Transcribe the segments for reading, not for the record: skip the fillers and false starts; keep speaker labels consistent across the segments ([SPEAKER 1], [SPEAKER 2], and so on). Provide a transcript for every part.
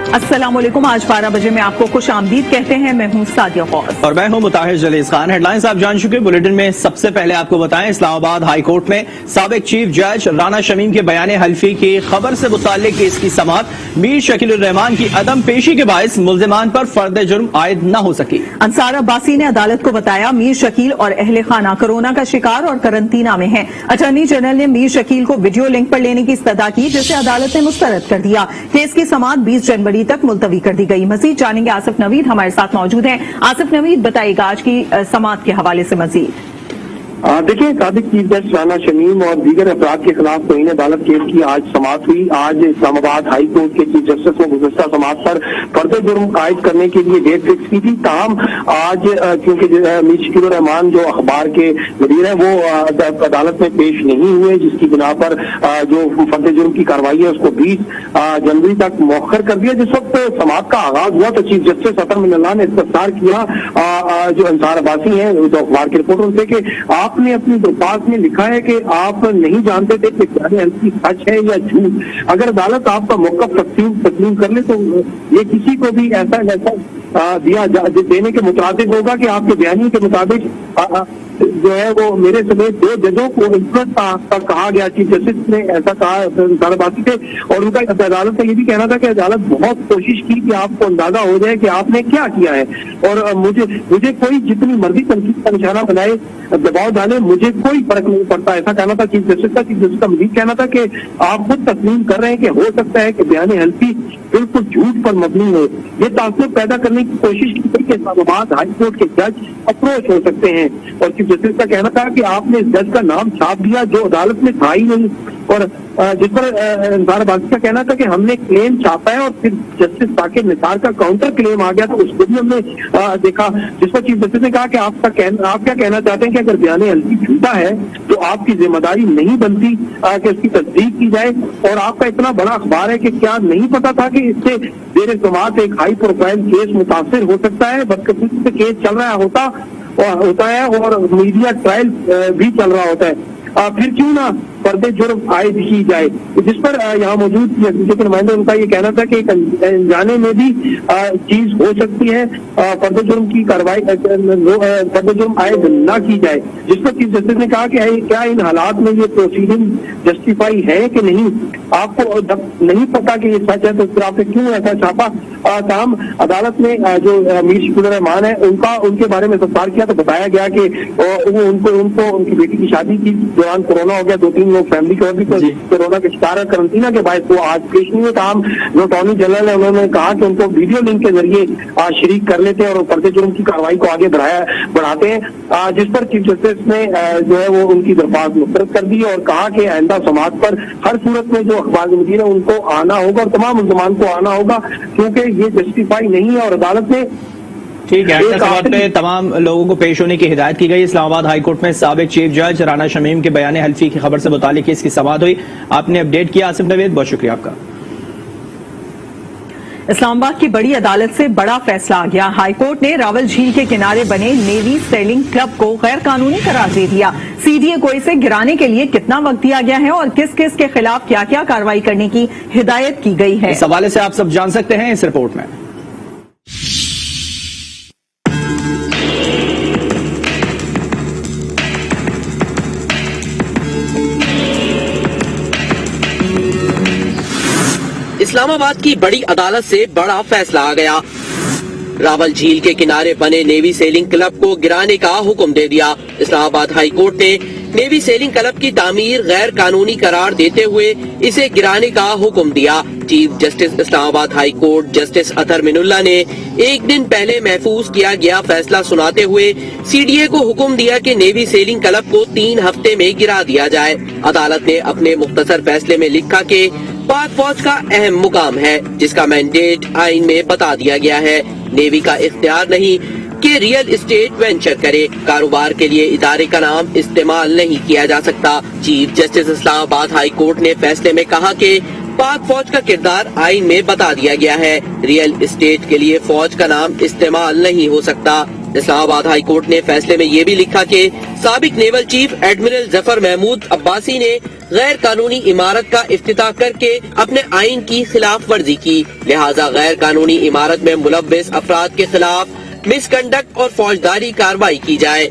[SPEAKER 1] अस्सलाम वालेकुम। आज 12 बजे में आपको खुश आमदीद कहते हैं। मैं हूं सादिया गौस
[SPEAKER 2] और मैं हूं मुताहिर जलीस खान। हेडलाइंस आप जान चुके। बुलेटिन में सबसे पहले आपको बताएं, इस्लामाबाद हाई कोर्ट में साबिक चीफ जज राना शमीम के बयान हल्फी की खबर से मुताल्लिक केस की समाअत। मीर शकील उर रहमान की अदम पेशी के बायस मुल्जिमान पर फर्द जुर्म आयद न हो सकी।
[SPEAKER 1] अंसार अब्बासी ने अदालत को बताया मीर शकील और अहले खाना कोरोना का शिकार और करंटीना में हैं। अटॉर्नी जनरल ने मीर शकील को वीडियो लिंक पर लेने की इस्तदा की, जिसे अदालत ने मुस्तरद कर दिया। केस की समाअत 20 जनवरी तक मुलतवी कर दी गई। मजीद जानेंगे, आसिफ नवीद हमारे साथ मौजूद हैं। आसिफ नवीद, बताइएगा आज की समाअत के हवाले से मजीद।
[SPEAKER 3] देखिए, साबिक चीफ जज राना शमीम और दीगर अफराद के खिलाफ तौहीन अदालत केस की आज समाअत हुई। आज इस्लामाबाद हाई कोर्ट के चीफ जस्टिस ने गुज़श्ता समाअत पर फर्द जुर्म आयद करने के लिए डेट फिक्स की थी। ताहम आज क्योंकि मीर शकील उर रहमान जो अखबार के मुदीर हैं वो अदालत में पेश नहीं हुए, जिसकी बिना पर जो फर्द जुर्म की कार्रवाई है उसको 20 जनवरी तक मौखर कर दिया। जिस वक्त समाअत का आगाज हुआ तो चीफ जस्टिस अतर मिनल्लाह ने इस्तफसार किया जो अंसार अब्बासी हैं, जो अखबार के रिपोर्टर, उनसे कि आपने अपनी दरख्वास्त में लिखा है कि आप नहीं जानते थे कि बयान हल्फी सच है या झूठ। अगर अदालत आपका मौक़िफ़ तस्लीम कर ले तो ये किसी को भी ऐसा देने के मुताबिक होगा कि आपके बयानी के मुताबिक जो है वो मेरे समेत 2 जजों को इन्फ्लुएंस तक कहा गया। चीफ जस्टिस ने ऐसा कहा अंसार अब्बासी थे, और उनका अदालत का ये भी कहना था कि अदालत बहुत कोशिश की कि आपको अंदाजा हो जाए कि आपने क्या किया है, और मुझे कोई जितनी मर्जी तनकीद का निशाना बनाए, दबाव डाले, मुझे कोई फर्क नहीं पड़ता। ऐसा कहना था चीफ जस्टिस का। चीफ जस्टिस का मजीद कहना था कि आप खुद तस्लीम कर रहे हैं कि हो सकता है कि बयान हल्फी बिल्कुल झूठ पर मबनी हो। ये तासुब पैदा करने की कोशिश की गई कि इस्लामाबाद हाई कोर्ट के जज अप्रोच हो सकते हैं, और चीफ जस्टिस का कहना था कि आपने इस जज का नाम छाप दिया जो अदालत में था ही नहीं। और जिस पर अंसार अब्बासी का कहना था कि हमने क्लेम छापा है और फिर जस्टिस साकिब निसार का काउंटर क्लेम आ गया तो उसको भी हमने देखा। जिस पर चीफ जस्टिस ने कहा कि आप क्या कहना चाहते हैं कि अगर बयान हल्फी झूठा है तो आपकी जिम्मेदारी नहीं बनती कि उसकी तस्दीक की जाए, और आपका इतना बड़ा अखबार है कि क्या नहीं पता था कि इससे देर समाअत एक हाई प्रोफाइल केस मुतासिर हो सकता है। बदकिस्मती से केस चल रहा होता है और मीडिया ट्रायल भी चल रहा होता है। फिर क्यों ना फर्द जुर्म आयद की जाए। जिस पर यहाँ मौजूद के नुमाइंदे उनका ये कहना था कि एक अनजाने में भी चीज हो सकती है, फर्द जुर्म की कार्रवाई फर्द जुर्म आयद न की जाए। जिस पर चीफ जस्टिस ने कहा कि क्या इन हालात में ये प्रोसीडिंग जस्टिफाई है कि नहीं। आपको जब नहीं पता कि ये सच है तो फिर आपने क्यों ऐसा छापा। ताहम अदालत ने जो मीर शकील उर रहमान है उनके बारे में इस्तफसार किया तो बताया गया कि उनको उनकी बेटी की शादी की दौरान कोरोना हो गया। 2-3 लोग फैमिली के और भी कोरोना के शिकार है। करंटीना के बाद वो आज पेश नहीं हुए। ताहम जो अटॉर्नी जनरल है उन्होंने कहा कि उनको वीडियो लिंक के जरिए शरीक कर लेते हैं और फर्द जुर्म की कार्रवाई को आगे बढ़ाते हैं। जिस पर चीफ जस्टिस ने जो है वो उनकी दरख्वास्त मुस्तरद कर दी और कहा कि आइंदा समाअत पर हर सूरत में जो अखबार के मुदीर है उनको आना होगा और तमाम मुल्ज़िमान को आना होगा, क्योंकि ये जस्टिफाई नहीं है। और अदालत ने
[SPEAKER 2] ठीक है, समाअत पे तमाम लोगों को पेश होने की हिदायत की गई। इस्लामाबाद हाई कोर्ट में साबिक चीफ जज राना शमीम के बयान हल्फी की खबर से मुतालिक इसकी समाअत हुई। आपने अपडेट किया आसिफ नवीद, बहुत शुक्रिया आपका।
[SPEAKER 1] इस्लामाबाद की बड़ी अदालत से बड़ा फैसला आ गया। हाई कोर्ट ने रावल झील के किनारे बने नेवी सेलिंग क्लब को गैर कानूनी करार दे दिया। सीडीए को इसे गिराने के लिए कितना वक्त दिया गया है और किस किस के खिलाफ क्या क्या कार्रवाई करने की हिदायत की गई है,
[SPEAKER 2] इस हवाले से आप सब जान सकते हैं इस रिपोर्ट में।
[SPEAKER 4] इस्लामाबाद की बड़ी अदालत से बड़ा फैसला आ गया। रावल झील के किनारे बने नेवी सेलिंग क्लब को गिराने का हुक्म दे दिया। इस्लामाबाद हाई कोर्ट ने नेवी सेलिंग क्लब की तामीर गैर कानूनी करार देते हुए इसे गिराने का हुक्म दिया। Chief justice Islamabad high court justice Athar Minallah ने एक दिन पहले महफूज किया गया फैसला सुनाते हुए सीडीए को हुक्म दिया कि नेवी सेलिंग क्लब को 3 हफ्ते में गिरा दिया जाए। अदालत ने अपने मुख्तसर फैसले में लिखा कि पाक फौज का अहम मुकाम है जिसका मैंडेट आइन में बता दिया गया है। नेवी का इख्तियार नहीं कि रियल एस्टेट वेंचर करे। कारोबार के लिए इदारे का नाम इस्तेमाल नहीं किया जा सकता। Chief justice Islamabad high court ने फैसले में कहा कि पाक फौज का किरदार आइन में बता दिया गया है। रियल एस्टेट के लिए फौज का नाम इस्तेमाल नहीं हो सकता। इस्लामाबाद हाई कोर्ट ने फैसले में ये भी लिखा कि साबिक naval chief admiral Zafar Mahmood Abbasi ने गैर कानूनी इमारत का इफ्तिताह करके अपने आइन की खिलाफ वर्जी की, लिहाजा गैर कानूनी इमारत में मुलव्विस अफराद के खिलाफ मिसकंडक्ट और फौजदारी कार्रवाई की जाए।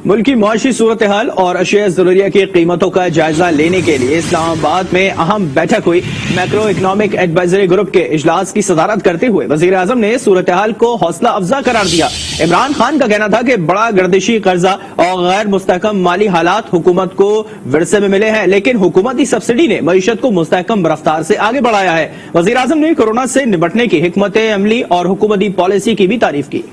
[SPEAKER 2] मुल्क की मुआशी सूरत हाल और अशिया ज़रूरिया की कीमतों का जायजा लेने के लिए इस्लामाबाद में अहम बैठक हुई। मैक्रो इकनॉमिक एडवाइजरी ग्रुप के इजलास की सदारत करते हुए वजीर आजम ने सूरत हाल को हौसला अफजा करार दिया। इमरान खान का कहना था कि बड़ा गर्दिशी कर्जा और गैर मुस्तहकम माली हालात हुकूमत को विरसे में मिले हैं, लेकिन हुकूमती सब्सिडी ने मईशत को मुस्तहकम रफ्तार से आगे बढ़ाया है। वजीर आजम ने कोरोना से निपटने की हिकमत अमली और हुकूमती पॉलिसी की भी तारीफ की।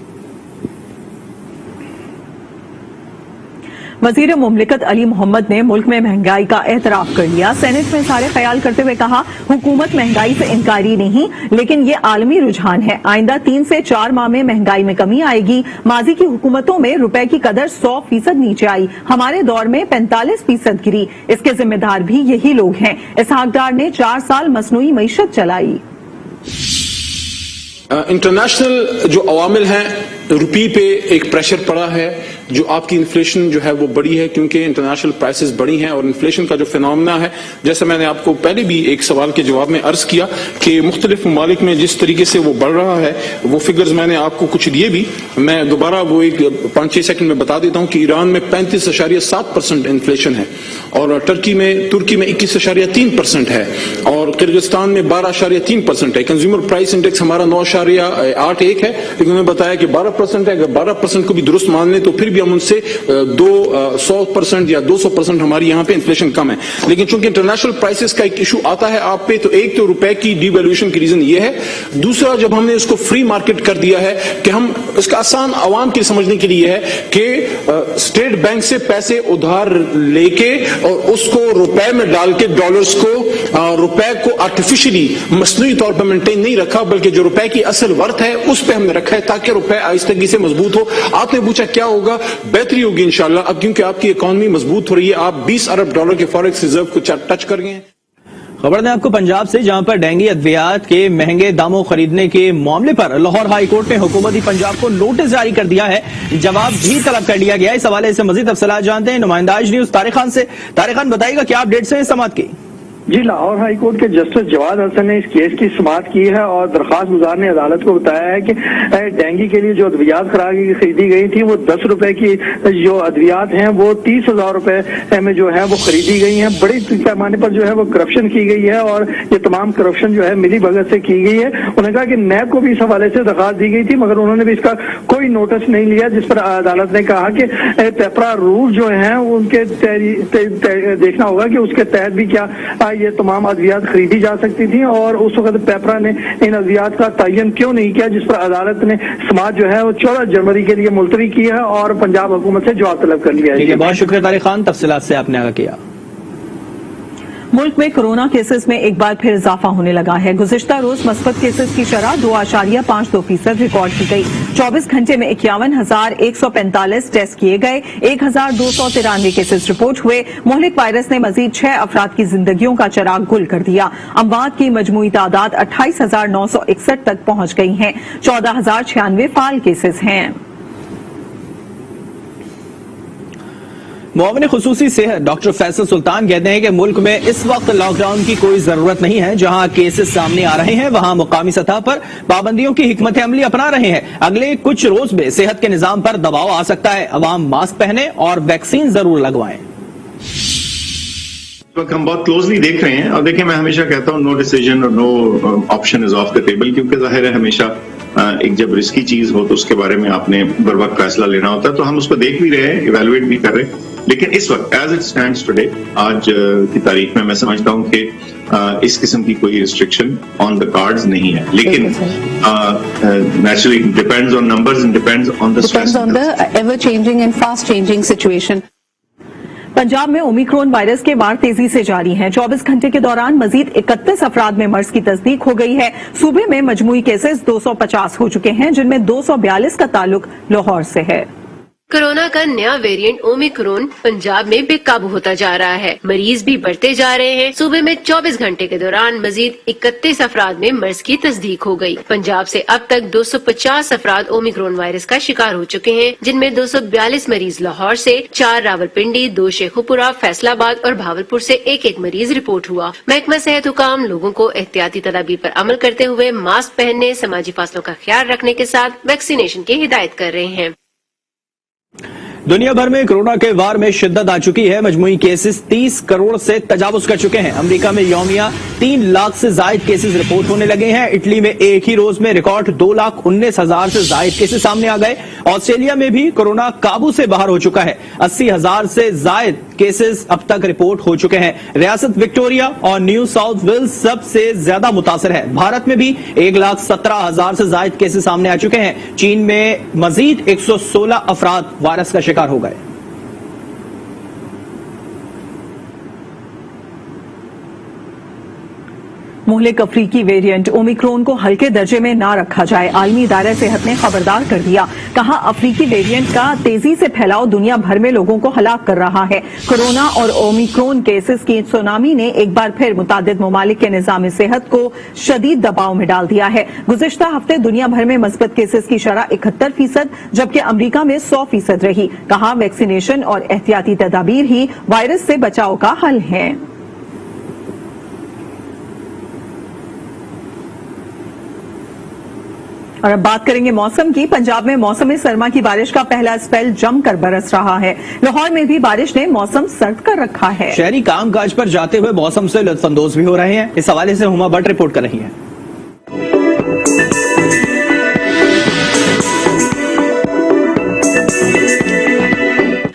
[SPEAKER 1] वजीर मुमलिकत अली मोहम्मद ने मुल्क में महंगाई का एतराफ कर लिया। सेनेट में सारे ख्याल करते हुए कहा, हुकूमत महंगाई से इनकारी नहीं, लेकिन ये आलमी रुझान है। आइंदा 3 से 4 माह में महंगाई में कमी आएगी। माजी की हुकूमतों में रुपए की कदर 100% नीचे आई, हमारे दौर में 45% गिरी। इसके जिम्मेदार भी यही लोग हैं। इसहाक डार ने 4 साल मसनूई मईशत चलाई।
[SPEAKER 5] इंटरनेशनल जो अवामिल हैं, रुपये पे एक प्रेशर पड़ा है, जो आपकी इन्फ्लेशन जो है वो बड़ी है क्योंकि इंटरनेशनल प्राइसेस बड़ी हैं, और इन्फ्लेशन का जो फिनोमेना है, जैसे मैंने आपको पहले भी एक सवाल के जवाब में अर्ज किया कि मुख्तलिफ ममालिक में जिस तरीके से वो बढ़ रहा है, वो फिगर्स मैंने आपको कुछ दिए भी, मैं दोबारा वो एक 5-6 सेकंड में बता देता हूं कि ईरान में 35.7% इन्फ्लेशन है, और तुर्की में 21.3% है, और किर्गिस्तान में 12.3% है। कंज्यूमर प्राइस इंडेक्स हमारा 9.81 है, लेकिन उन्होंने बताया कि 12% है। अगर 12% को भी दुरुस्त मान लें तो फिर भी हम उनसे 100% या 200% हमारी यहाँ पे इन्फ्लेशन कम है। लेकिन चूंकि इंटरनेशनल प्राइसेस का एक इशू आता है आप पे, तो एक तो रुपए की डिवैल्यूएशन की रीजन ये है, दूसरा जब हमने इसको फ्री मार्केट कर दिया है कि हम इसका आसान आवाम के समझने के लिए है कि स्टेट बैंक से पैसे उधार लेके और उसको रुपए में डाल के डॉलर्स को रुपए को आर्टिफिशियली मसनूई तौर पर मेंटेन नहीं रखा, बल्कि जो रुपए की असल वर्थ है उस पर हमने रखा है ताकि रुपए आहिस्तगी से मजबूत हो। आपने पूछा क्या होगा, बेहतरी होगी इंशाल्लाह। अब क्योंकि आपकी इकोनॉमी मजबूत हो रही है, आप 20 अरब डॉलर के फॉरेक्स रिजर्व को टच कर गए हैं।
[SPEAKER 2] खबर दें आपको पंजाब से, जहां पर डेंगू अद्वियात के महंगे दामों खरीदने के मामले पर लाहौर हाई कोर्ट ने हुकूमती पंजाब को नोटिस जारी कर दिया है। जवाब भी तलब कर लिया गया। इस हवाले से मजीद तफसीलात जानते हैं नुमाइंदा आज न्यूज तारिक खान से। तारिक खान, बताइएगा क्या अपडेट्स हैं समाअत की?
[SPEAKER 3] जी, लाहौर हाई कोर्ट के जस्टिस जवाद हसन ने इस केस की समाअत की है और दरख्वास्त गुजार ने अदालत को बताया है कि डेंगू के लिए जो अद्वियात खरीदी गई थी वो 10 रुपए की जो अद्वियात हैं वो 30,000 रुपए में जो है वो खरीदी गई हैं। बड़े पैमाने पर जो है वो करप्शन की गई है और ये तमाम करप्शन जो है मिली भगत से की गई है। उन्होंने कहा कि नैब को भी इस हवाले से दरख्वास्त दी गई थी, मगर उन्होंने भी इसका कोई नोटिस नहीं लिया, जिस पर अदालत ने कहा कि पेपरा रूल जो है उनके देखना होगा कि उसके तहत भी क्या ये तमाम अद्वियात खरीदी जा सकती थी, और उस वक्त पेपरा ने इन अद्वियात का तयन क्यों नहीं किया, जिस पर अदालत ने समाअत जो है वो 14 जनवरी के लिए मुलतवी की है और पंजाब हुकूमत से जवाब तलब कर लिया है।
[SPEAKER 2] बहुत शुक्रिया तारिक खान, तफसीलात से आपने आगाह किया।
[SPEAKER 1] मुल्क में कोरोना केसेस में एक बार फिर इजाफा होने लगा है। गुज़िश्ता रोज मस्बत केसेस की शरह 2.52% रिकॉर्ड की गई। 24 घंटे में 51,145 टेस्ट किए गए, 1,293 केसेस रिपोर्ट हुए। मोहलिक वायरस ने मजीद 6 अफराद की जिंदगियों का चिराग गुल कर दिया। अमवात की मजमूई तादाद 28,961 तक पहुंच गई है। 14,096 फाल केसेस हैं। मुआविन खुसूसी सेहत डॉक्टर फैसल सुल्तान कहते हैं कि मुल्क में इस वक्त लॉकडाउन की कोई जरूरत नहीं है। जहां केसेस सामने आ रहे हैं वहां मुकामी सतह पर पाबंदियों की हिकमत अमली अपना रहे हैं। अगले कुछ रोज में सेहत के निजाम पर दबाव आ सकता है। अवाम मास्क पहने और वैक्सीन जरूर लगवाएं।
[SPEAKER 6] इस वक्त हम बहुत क्लोजली देख रहे हैं, और देखिए मैं हमेशा कहता हूँ नो डिसीजन और no option is off the table, क्योंकि जाहिर है हमेशा एक जब रिस्की चीज हो तो उसके बारे में आपने बर वक्त फैसला लेना होता है। तो हम उसको देख भी रहे हैं, इवेलुएट भी कर रहे हैं, लेकिन इस वक्त एज इट स्टैंड्स टुडे, आज की तारीख में मैं समझता हूं कि इस किस्म की कोई रिस्ट्रिक्शन ऑन द कार्ड्स नहीं है। लेकिन naturally depends on numbers and depends on the stress on the
[SPEAKER 7] ever changing and fast changing situation.
[SPEAKER 1] Punjab में ओमिक्रॉन वायरस के वार तेजी से जारी हैं। 24 घंटे के दौरान मजीद 31 अफराद में मर्ज की तस्दीक हो गई है। सूबे में मजमूई केसेस 250 हो चुके हैं, जिनमें 242 का ताल्लुक लाहौर से है।
[SPEAKER 8] कोरोना का नया वेरिएंट ओमिक्रॉन पंजाब में बेकाबू होता जा रहा है। मरीज भी बढ़ते जा रहे हैं। सूबे में 24 घंटे के दौरान मजीद 31 अफराद में मर्ज की तस्दीक हो गई। पंजाब से अब तक 250 अफराद ओमिक्रॉन वायरस का शिकार हो चुके हैं, जिनमें 242 मरीज लाहौर से, 4 रावलपिंडी, 2 शेखुपुरा, फैसलाबाद और भावलपुर से एक मरीज रिपोर्ट हुआ। महकमा सेहत हुकाम लोगों को एहतियाती तदाबीर पर अमल करते हुए मास्क पहनने, समाजी फासलों का ख्याल रखने के साथ वैक्सीनेशन की हिदायत कर रहे हैं।
[SPEAKER 2] दुनिया भर में कोरोना के वार में शिद्दत आ चुकी है। मजमूई केसेस 30 करोड़ से तजावुज कर चुके हैं। अमेरिका में यौमिया 3 लाख से जायद केसेस रिपोर्ट होने लगे हैं। इटली में एक ही रोज में रिकॉर्ड 2,19,000 से जायद केसेस सामने आ गए। ऑस्ट्रेलिया में भी कोरोना काबू से बाहर हो चुका है। 80,000 से जायद केसेस अब तक रिपोर्ट हो चुके हैं। रियासत विक्टोरिया और न्यू साउथ वेल्स सबसे ज्यादा मुतासर है। भारत में भी 1,17,000 से जायद केसेस सामने आ चुके हैं। चीन में मजीद 116 अफराद वायरस का शिकार हो गए।
[SPEAKER 1] मुहलिक अफ्रीकी वेरिएंट ओमिक्रॉन को हल्के दर्जे में ना रखा जाए। आलमी इदारा सेहत ने खबरदार कर दिया। कहा, अफ्रीकी वेरिएंट का तेजी से फैलाव दुनिया भर में लोगों को हलाक कर रहा है। कोरोना और ओमिक्रॉन केसेस की सुनामी ने एक बार फिर मुतादिद ममालिक के निजाम सेहत को शदीद दबाव में डाल दिया है। गुज़िश्ता हफ्ते दुनिया भर में मस्बत केसेस की शरह 71%, जबकि अमरीका में 100% रही। कहा, वैक्सीनेशन और एहतियाती तदाबीर ही वायरस से बचाव का हल है। और अब बात करेंगे मौसम की। पंजाब में मौसम सरमा की बारिश का पहला स्पेल जमकर बरस रहा है। लाहौर में भी बारिश ने मौसम सर्द कर रखा है।
[SPEAKER 2] शहरी कामकाज पर जाते हुए मौसम से लुत्फानंदोज भी हो रहे हैं। इस हवाले से हुमा भट्ट रिपोर्ट कर रही हैं।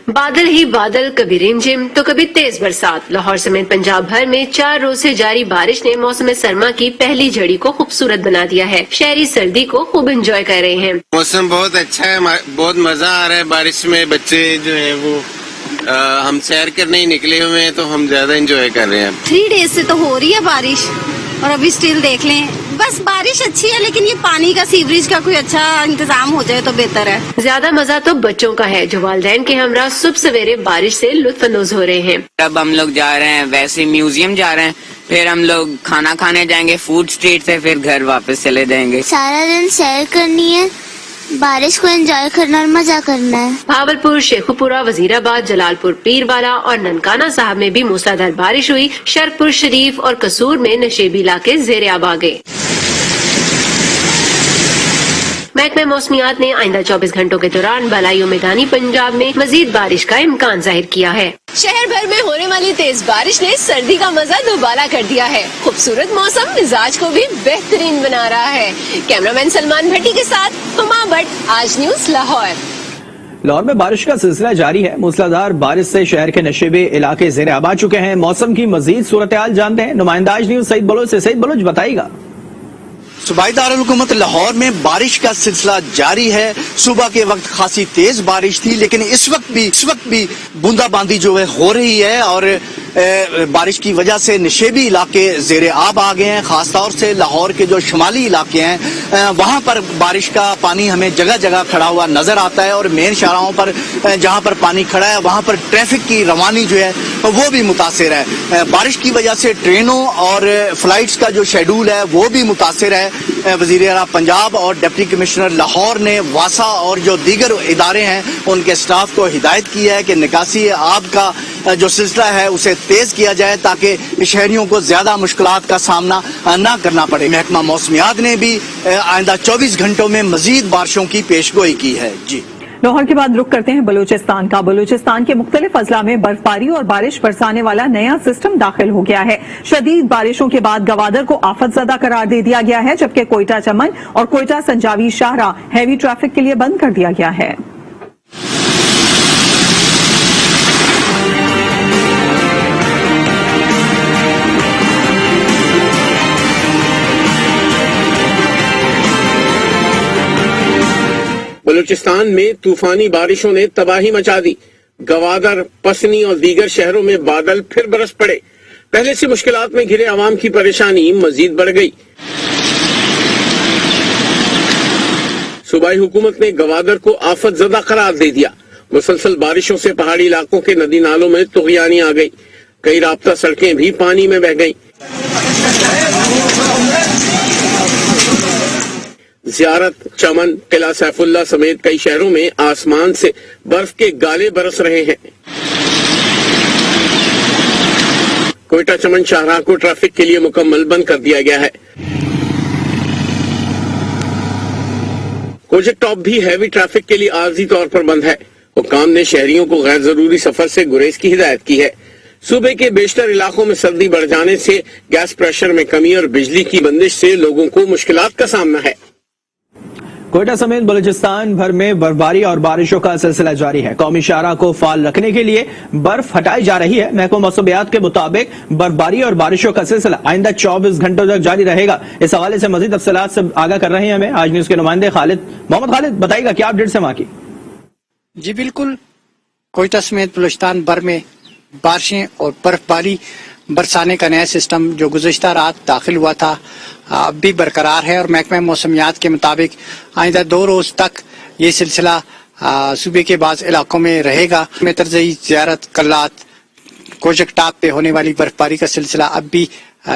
[SPEAKER 8] बादल ही बादल, कभी रिमझिम तो कभी तेज बरसात। लाहौर समेत पंजाब भर में 4 रोज से जारी बारिश ने मौसम सरमा की पहली झड़ी को खूबसूरत बना दिया है। शहरी सर्दी को खूब एंजॉय कर रहे हैं।
[SPEAKER 9] मौसम बहुत अच्छा है, बहुत मजा आ रहा है बारिश में। बच्चे जो है वो हम सैर करने ही निकले हुए हैं, तो हम ज्यादा एंजॉय कर रहे हैं।
[SPEAKER 10] 3 डेज से तो हो रही है बारिश और अभी स्टिल देख लें। बस बारिश अच्छी है, लेकिन ये पानी का सीवरेज का कोई अच्छा इंतजाम हो जाए तो बेहतर है।
[SPEAKER 8] ज्यादा मजा तो बच्चों का है, जो वालिदैन के हमरा सुबह सवेरे बारिश से लुत्फानंदोज हो रहे हैं।
[SPEAKER 11] अब हम लोग जा रहे हैं वैसे म्यूजियम जा रहे हैं, फिर हम लोग खाना खाने जाएंगे फूड स्ट्रीट से, फिर घर वापस चले जाएंगे।
[SPEAKER 10] सारा दिन सैर करनी है, बारिश को एंजॉय करना और मजा करना है।
[SPEAKER 8] भावलपुर, शेखुपुरा, वजीराबाद, जलालपुर, पीरवाला और ननकाना साहब में भी मूसलाधार बारिश हुई। शरपुर शरीफ और कसूर में नशेबी इलाके ज़ेरे आब आ गए। महकमे मौसमियात ने आइंदा 24 घंटों के दौरान बलाई और मैदानी पंजाब में मजीद बारिश का इम्कान जाहिर किया है।
[SPEAKER 12] शहर भर में होने वाली तेज बारिश ने सर्दी का मजा दोबारा कर दिया है। खूबसूरत मौसम मिजाज को भी बेहतरीन बना रहा है। कैमरामैन सलमान भट्टी के साथ हुमा भट्ट, आज न्यूज लाहौर।
[SPEAKER 2] लाहौर में बारिश का सिलसिला जारी है। मूसलाधार बारिश से शहर के नशेबे इलाके ज़ेरे आब आ चुके हैं। मौसम की मजीद सूरत हाल जानते हैं नुमाइंदा आज न्यूज सईद बलोच से। सईद बलोच बताइएगा।
[SPEAKER 13] सूबाई दारुल हुकूमत लाहौर में बारिश का सिलसिला जारी है। सुबह के वक्त खासी तेज बारिश थी, लेकिन इस वक्त भी बूंदाबांदी जो है हो रही है और बारिश की वजह से नशेबी इलाके ज़ेरे आब आ गए हैं। खासतौर से लाहौर के जो शुमाली इलाके हैं वहां पर बारिश का पानी हमें जगह जगह खड़ा हुआ नजर आता है और मेन शाहराहों पर जहां पर पानी खड़ा है वहां पर ट्रैफिक की रवानी जो है वो भी मुतासिर है। बारिश की वजह से ट्रेनों और फ्लाइट्स का जो शेड्यूल है वो भी मुतासिर है। वजीर आला पंजाब और डिप्टी कमिश्नर लाहौर ने वासा और जो दीगर इदारे हैं उनके स्टाफ को हिदायत की है कि निकासी आब का जो सिलसिला है उसे तेज किया जाए ताकि शहरियों को ज्यादा मुश्किलात का सामना न करना पड़े। महकमा मौसमियात ने भी आइंदा 24 घंटों में मजीद बारिशों की पेशगोई की है। जी,
[SPEAKER 1] लाहौर के बाद रुख करते हैं बलूचिस्तान का। बलूचिस्तान के मुख्तलिफ अजला में बर्फबारी और बारिश बरसाने वाला नया सिस्टम दाखिल हो गया है। शदीद बारिशों के बाद गवादर को आफतज़दा करार दे दिया गया है, जबकि कोयटा चमन और कोयटा संजावी शाहरा हैवी ट्रैफिक के लिए बंद कर दिया गया है।
[SPEAKER 5] बलूचिस्तान में तूफानी बारिशों ने तबाही मचा दी। गवादर, पसनी और दीगर शहरों में बादल फिर बरस पड़े। पहले से मुश्किलात में घिरे आवाम की परेशानी मजीद बढ़ गई। सूबाई हुकूमत ने गवादर को आफतज़दा करार दे दिया।
[SPEAKER 14] मुसलसल बारिशों से पहाड़ी इलाकों के नदी नालों में तुगयानी आ गई, कई राब्ता सड़कें भी पानी में बह गईं। ज़ियारत, चमन, किला सैफुल्ला समेत कई शहरों में आसमान से बर्फ के गाले बरस रहे हैं। कोयटा चमन शाहराह को ट्रैफिक के लिए मुकम्मल बंद कर दिया गया है। कोजक टॉप भी हैवी ट्रैफिक के लिए आर्जी तौर पर बंद है। हुक्काम ने शहरियों को गैर जरूरी सफर से गुरेज की हिदायत की है। सूबे के बेशतर इलाकों में सर्दी बढ़ जाने से गैस प्रेशर में कमी और बिजली की बंदिश से लोगों को मुश्किलात का सामना है।
[SPEAKER 2] कोयटा समेत बलूचिस्तान भर में बर्फबारी और बारिशों का सिलसिला जारी है। कौमी शाहराह को फाल रखने के लिए बर्फ हटाई जा रही है। महकमा मौसमियात के मुताबिक बर्फबारी और बारिशों का सिलसिला आइंदा 24 घंटों तक जारी रहेगा। इस हवाले से मजीद तफसीलात से आगाह कर रहे हैं हमें आज न्यूज के नुमाइंदे मोहम्मद खालिद। बताइएगा क्या अपडेट्स है वहां की?
[SPEAKER 15] जी बिल्कुल, कोयटा समेत बलूचिस्तान भर में बारिशें और बर्फबारी बरसाने का नया सिस्टम जो गुज़श्ता रात दाखिल हुआ था अब भी बरकरार है और महकमा मौसमियात के मुताबिक आइंदा 2 रोज तक ये सिलसिला सूबे के बाज़ इलाकों में रहेगा। में तर्ज़ई ज़ियारत, कल्लात, कोजक टाप पे होने वाली बर्फबारी का सिलसिला अब भी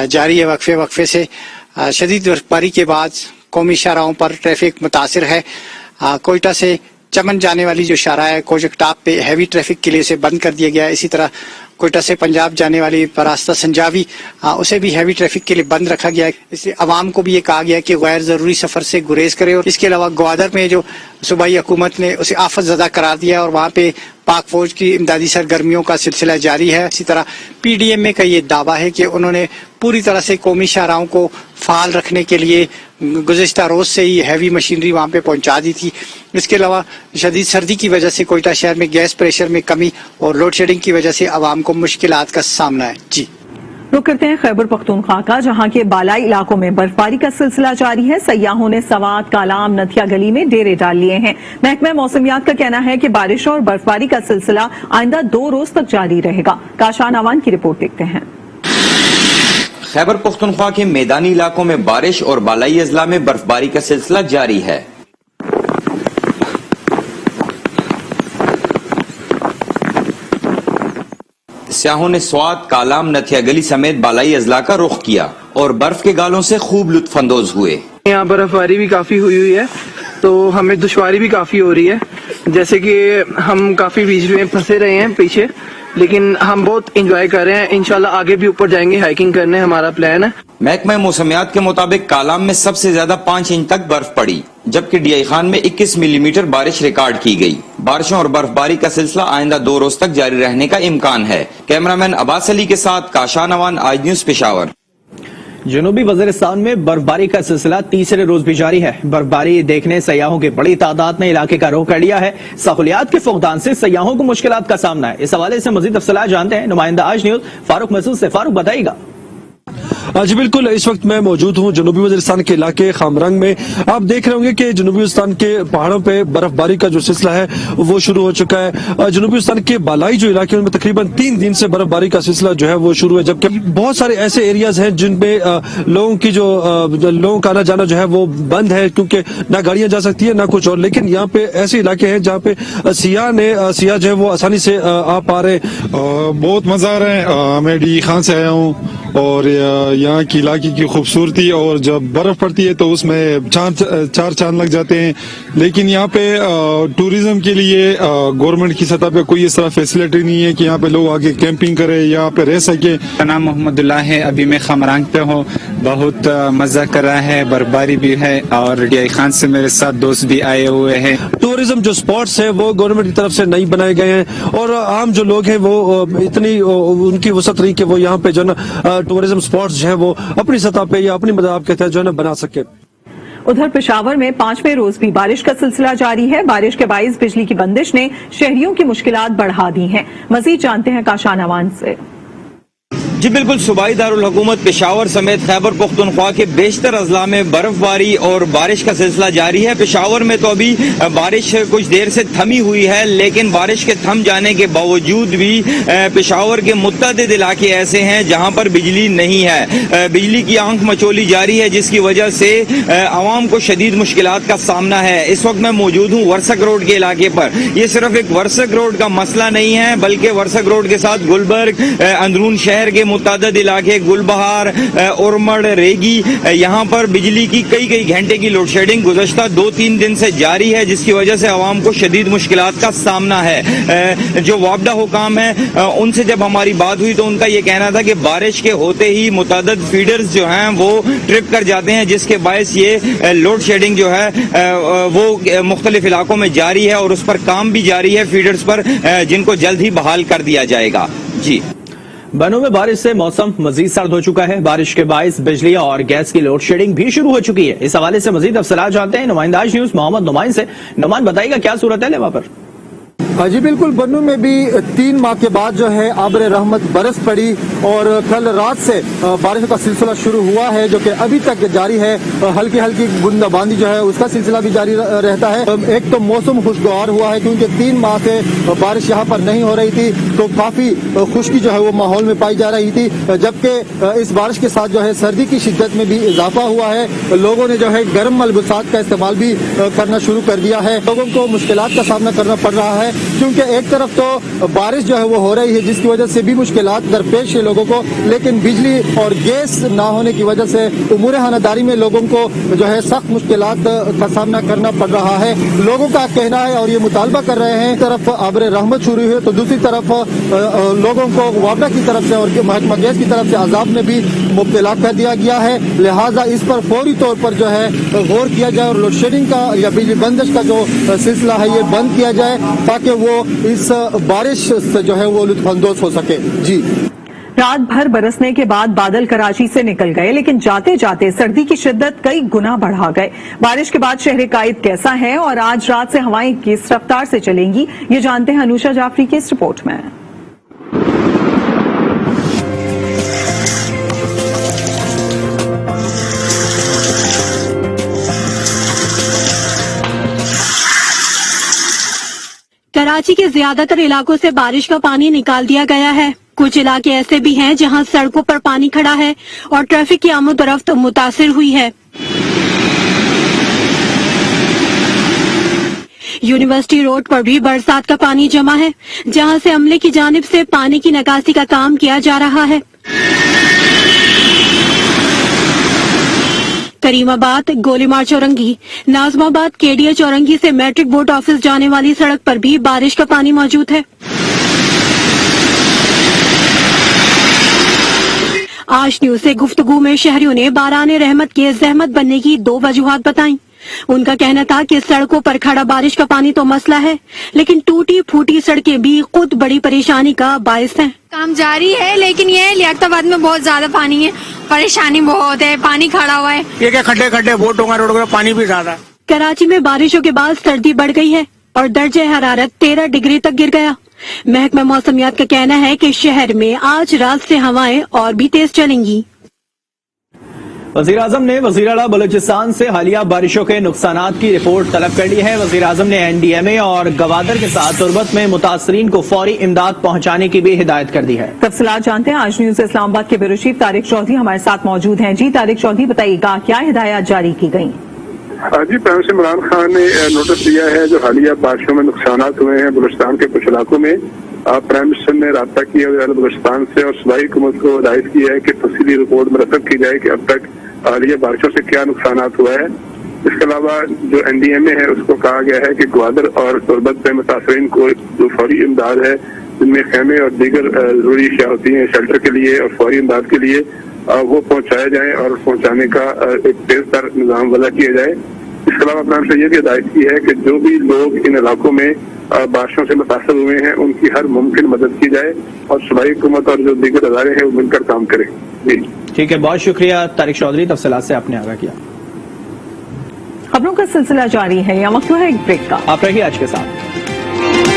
[SPEAKER 15] जारी है। वक्फे से शदीद बर्फबारी के बाद कौमी शाहराहों पर ट्रैफिक मुतासिर है। कोयटा से चमन जाने वाली जो शाहराह है कोजक टाप पे हैवी ट्रैफिक के लिए उसे बंद कर दिया गया है। इसी तरह कोयटा से पंजाब जाने वाली रास्ता संजावी उसे भी हैवी ट्रैफिक के लिए बंद रखा गया है। इसलिए अवाम को भी ये कहा गया है कि गैर जरूरी सफर से गुरेज करे। और इसके अलावा ग्वादर में जो सूबाई हुकूमत ने उसे आफत ज़दा करार दिया है और वहाँ पे पाक फौज की इमदादी सरगर्मियों का सिलसिला जारी है। इसी तरह PDM का ये दावा है कि उन्होंने पूरी तरह से कौमी शाहराहों को फाल रखने के लिए गुज़श्ता रोज से ही हैवी मशीनरी वहाँ पे पहुँचा दी थी। इसके अलावा शदीद सर्दी की वजह से कोयटा शहर में गैस प्रेशर में कमी और लोड शेडिंग की वजह से आवाम को मुश्किलात का सामना है। जी
[SPEAKER 1] रुक करते हैं खैबर पख्तूनख्वा का, जहां के बालाई इलाकों में बर्फबारी का सिलसिला जारी है। सयाहों ने सवात, कालाम, नथिया गली में डेरे डाल लिए हैं। महकमा मौसमियात का कहना है कि बारिश और बर्फबारी का सिलसिला आइंदा 2 रोज तक जारी रहेगा। काशान अवान की रिपोर्ट देखते हैं।
[SPEAKER 16] खैबर पख्तूनख्वा के मैदानी इलाकों में बारिश और बालाई अजला में बर्फबारी का सिलसिला जारी है। सयाहों ने स्वात, कालाम, नथिया गली समेत बालाई अजला का रुख किया और बर्फ के गालों से खूब लुत्फ अंदोज हुए।
[SPEAKER 17] यहाँ बर्फबारी भी काफी हुई है तो हमें दुश्वारी भी काफी हो रही है। जैसे कि हम काफी बीच में फंसे रहे हैं पीछे, लेकिन हम बहुत एंजॉय कर रहे हैं। इंशाल्लाह आगे भी ऊपर जाएंगे, हाइकिंग करने हमारा प्लान है।
[SPEAKER 16] महकमा मौसमियात के मुताबिक कालाम में सबसे ज्यादा 5 इंच तक बर्फ पड़ी, जबकि DI खान में 21 मिलीमीटर बारिश रिकॉर्ड की गई। बारिशों और बर्फबारी का सिलसिला आइंदा 2 रोज तक जारी रहने का इम्कान है। कैमरामैन अब्बास अली के साथ काशान अवान, आज न्यूज पेशावर।
[SPEAKER 2] जनूबी वजीरिस्तान में बर्फबारी का सिलसिला तीसरे रोज भी जारी है। बर्फबारी देखने सयाहों की बड़ी तादाद ने इलाके का रुख कर लिया है। सहूलियात के फुकदान से सयाहों को मुश्किलात का सामना है। इस हवाले से मजीद तफसीलात जानते हैं नुमाइंदा आज न्यूज फारूक महसूस से। फारूक बताइएगा।
[SPEAKER 18] जी बिल्कुल, इस वक्त मैं मौजूद हूँ जनूबी वजीरिस्तान के इलाके खामरंग में। आप देख रहे होंगे कि जनूबी वजीरिस्तान के पहाड़ों पे बर्फबारी का जो सिलसिला है वो शुरू हो चुका है। जनूबी वजीरिस्तान के बालाई जो इलाके उनमें तकरीबन 3 दिन से बर्फबारी का सिलसिला जो है वो शुरू है, जबकि बहुत सारे ऐसे एरियाज हैं जिनपे लोगों की लोगों का आना जाना जो है वो बंद है, क्योंकि ना गाड़ियां जा सकती है ना कुछ और। लेकिन यहाँ पे ऐसे इलाके हैं जहाँ पे सियाह जो है वो आसानी से आ पा रहे।
[SPEAKER 19] बहुत मजा आ रहा है। मैं DI खान से आया हूँ और यहाँ की इलाके की खूबसूरती, और जब बर्फ पड़ती है तो उसमें चार चांद लग जाते हैं। लेकिन यहाँ पे टूरिज्म के लिए गवर्नमेंट की सतह पे कोई इस तरह फैसिलिटी नहीं है कि यहाँ पे लोग आके कैंपिंग करें, यहाँ पे रह सके।
[SPEAKER 20] मेरा नाम मोहम्मदुल्लाह है, अभी मैं खामरंग पे हूँ। बहुत मजा कर रहा है, बर्फबारी भी है और DI खान से मेरे साथ दोस्त भी आए हुए हैं।
[SPEAKER 18] टूरिज्म जो स्पॉट्स है वो गवर्नमेंट की तरफ से नहीं बनाए गए हैं और आम जो लोग हैं वो इतनी उनकी वसत नहीं कि वो यहाँ पे जो ना टूरिज्म स्पॉट्स जो है वो अपनी सतह पे या अपनी मदाद के तहत जो है ना बना सके।
[SPEAKER 1] उधर पेशावर में 5वें रोज भी बारिश का सिलसिला जारी है। बारिश के बाइस बिजली की बंदिश ने शहरियों की मुश्किलात बढ़ा दी हैं। मजीद जानते हैं काशान अवान से।
[SPEAKER 16] जी बिल्कुल, सूबाई दारुल हुकूमत पेशावर समेत खैबर पख्तूनख्वा के बेशतर अजला में बर्फबारी और बारिश का सिलसिला जारी है। पेशावर में तो अभी बारिश कुछ देर से थमी हुई है, लेकिन बारिश के थम जाने के बावजूद भी पेशावर के मुत्तअद्दिद इलाके ऐसे हैं जहां पर बिजली नहीं है। बिजली की आंख मचोली जारी है, जिसकी वजह से आवाम को शदीद मुश्किलात का सामना है। इस वक्त मैं मौजूद हूँ वर्सक रोड के इलाके पर। ये सिर्फ एक वर्सक रोड का मसला नहीं है, बल्कि वर्सक रोड के साथ गुलबर्ग, अंदरून शहर के मुतअद्दिद इलाके, गुलबहार, उरमड़, रेगी, यहाँ पर बिजली की कई घंटे की लोड शेडिंग गुज़श्ता 2-3 दिन से जारी है, जिसकी वजह से आवाम को शदीद मुश्किलात का सामना है। जो वापडा हुकाम है उनसे जब हमारी बात हुई तो उनका ये कहना था कि बारिश के होते ही मुतअद्दिद फीडर्स जो हैं वो ट्रिप कर जाते हैं, जिसके बायस ये लोड शेडिंग जो है वो मुख्तलिफ इलाकों में जारी है और उस पर काम भी जारी है फीडर्स पर, जिनको जल्द ही बहाल कर दिया जाएगा। जी,
[SPEAKER 2] बनों में बारिश से मौसम मजीद सर्द हो चुका है। बारिश के बायस बिजली और गैस की लोड शेडिंग भी शुरू हो चुकी है। इस हवाले से मजीद तफसीलात जानते हैं नुमाइंदा आज न्यूज मोहम्मद नुमान से। नुमान, बताइएगा क्या सूरत है वहां पर?
[SPEAKER 21] जी बिल्कुल, बन्नू में भी 3 माह के बाद जो है आबरे रहमत बरस पड़ी और कल रात से बारिश का सिलसिला शुरू हुआ है, जो कि अभी तक जारी है। हल्की हल्की बूंदाबांदी जो है उसका सिलसिला भी जारी रहता है। एक तो मौसम खुशगवार हुआ है क्योंकि 3 माह से बारिश यहाँ पर नहीं हो रही थी, तो काफी खुशकी जो है वो माहौल में पाई जा रही थी। जबकि इस बारिश के साथ जो है सर्दी की शिद्दत में भी इजाफा हुआ है। लोगों ने जो है गर्म मलबूसात का इस्तेमाल भी करना शुरू कर दिया है। लोगों को मुश्किलात का सामना करना पड़ रहा है क्योंकि एक तरफ तो बारिश जो है वो हो रही है, जिसकी वजह से भी मुश्किलात दरपेश है लोगों को, लेकिन बिजली और गैस ना होने की वजह से उमूर खानादारी में लोगों को जो है सख्त मुश्किलात का सामना करना पड़ रहा है। लोगों का कहना है और ये मुतालबा कर रहे हैं, तरफ आबरे रहमत शुरू है तो दूसरी तरफ लोगों को वापडा की तरफ से और महकमा गैस की तरफ से अजाब में भी मुब्तला कर दिया गया है। लिहाजा इस पर फौरी तौर पर जो है गौर किया जाए और लोड शेडिंग का या बिजली बंदिश का जो सिलसिला है ये बंद किया जाए, ताकि वो इस बारिश से जो है वो लुत्फानंदोज हो सके। जी,
[SPEAKER 1] रात भर बरसने के बाद बादल कराची से निकल गए, लेकिन जाते जाते सर्दी की शिद्दत कई गुना बढ़ा गए। बारिश के बाद शहर कायद कैसा है और आज रात से हवाएं किस रफ्तार से चलेंगी, ये जानते हैं अनुषा जाफरी की इस रिपोर्ट में।
[SPEAKER 22] कराची के ज्यादातर इलाकों से बारिश का पानी निकाल दिया गया है। कुछ इलाके ऐसे भी हैं जहां सड़कों पर पानी खड़ा है और ट्रैफिक की आमदोरफ्त मुतासिर हुई है। यूनिवर्सिटी रोड पर भी बरसात का पानी जमा है, जहां से अमले की जानिब से पानी की निकासी का काम किया जा रहा है। करीमाबाद, गोलीमार चौरंगी, नाजमाबाद, केडिया चौरंगी से मैट्रिक बोर्ड ऑफिस जाने वाली सड़क पर भी बारिश का पानी मौजूद है। आज न्यूज से गुफ्तगू में शहरियों ने बाराने रहमत के जहमत बनने की 2 वजूहात बताई। उनका कहना था कि सड़कों पर खड़ा बारिश का पानी तो मसला है, लेकिन टूटी फूटी सड़कें भी खुद बड़ी परेशानी का बायस हैं।
[SPEAKER 23] काम जारी है, लेकिन ये लियाकताबाद में बहुत ज्यादा पानी है, परेशानी बहुत है, पानी खड़ा हुआ है।
[SPEAKER 24] ये क्या खड्डे खड्डे बोट होगा रोड पर, पानी भी ज्यादा।
[SPEAKER 22] कराची में बारिशों के बाद सर्दी बढ़ गई है और दर्जे हरारत 13 डिग्री तक गिर गया। महकमा मौसमियात का कहना है कि शहर में आज रात से हवाएं और भी तेज चलेंगी।
[SPEAKER 2] वज़ीर आज़म ने वज़ीराला बलूचिस्तान से हालिया बारिशों के नुकसानात की रिपोर्ट तलब कर ली है। वज़ीर आज़म ने NDMA और गवादर के साथ तुरबत में मुतासरीन को फौरी इमदाद पहुंचाने की भी हिदायत कर दी है।
[SPEAKER 1] तफसीलात जानते हैं आज न्यूज इस्लामाबाद के ब्यूरो चीफ तारिक चौधरी हमारे साथ मौजूद हैं। जी तारिक चौधरी, बताइएगा क्या हिदायत जारी की गई?
[SPEAKER 25] जी, प्राइम मिनिस्टर इमरान खान ने नोटिस दिया है जो हालिया बारिशों में नुकसानात हुए हैं बलूचिस्तान के कुछ इलाकों में। प्राइम मिनिस्टर ने राब्ता किया बलूचिस्तान से और सूबाई हुकूमत को हिदायत की है कि तफसीली रिपोर्ट मुरतब की जाए कि अब तक हालिया बारिशों से क्या नुकसानात हुआ है। इसके अलावा जो NDMA है उसको कहा गया है कि ग्वादर और तुरबत में मुतासरीन को जो फौरी इमदाद है, जिनमें खेमे और दीगर जरूरी अशिया होती हैं शेल्टर के लिए और फौरी इमदाद के लिए, वो पहुंचाए जाए और पहुंचाने का एक तेज तर निज़ाम वज़ा किया जाए। इसके अलावा प्राइम मिनिस्टर ये भी हिदायत की है कि जो भी लोग इन इलाकों में बारिशों से मुतासर हुए हैं उनकी हर मुमकिन मदद की जाए और सूबाई हुकूमत और जो दीगर अदारे हैं वो मिलकर काम करें। जी
[SPEAKER 2] ठीक है, बहुत शुक्रिया तारिक चौधरी, तफसीलात से आपने आगाह किया।
[SPEAKER 1] खबरों का सिलसिला जारी है, यहाँ वक्त है एक ब्रेक का।
[SPEAKER 2] आप रहिए आज के साथ।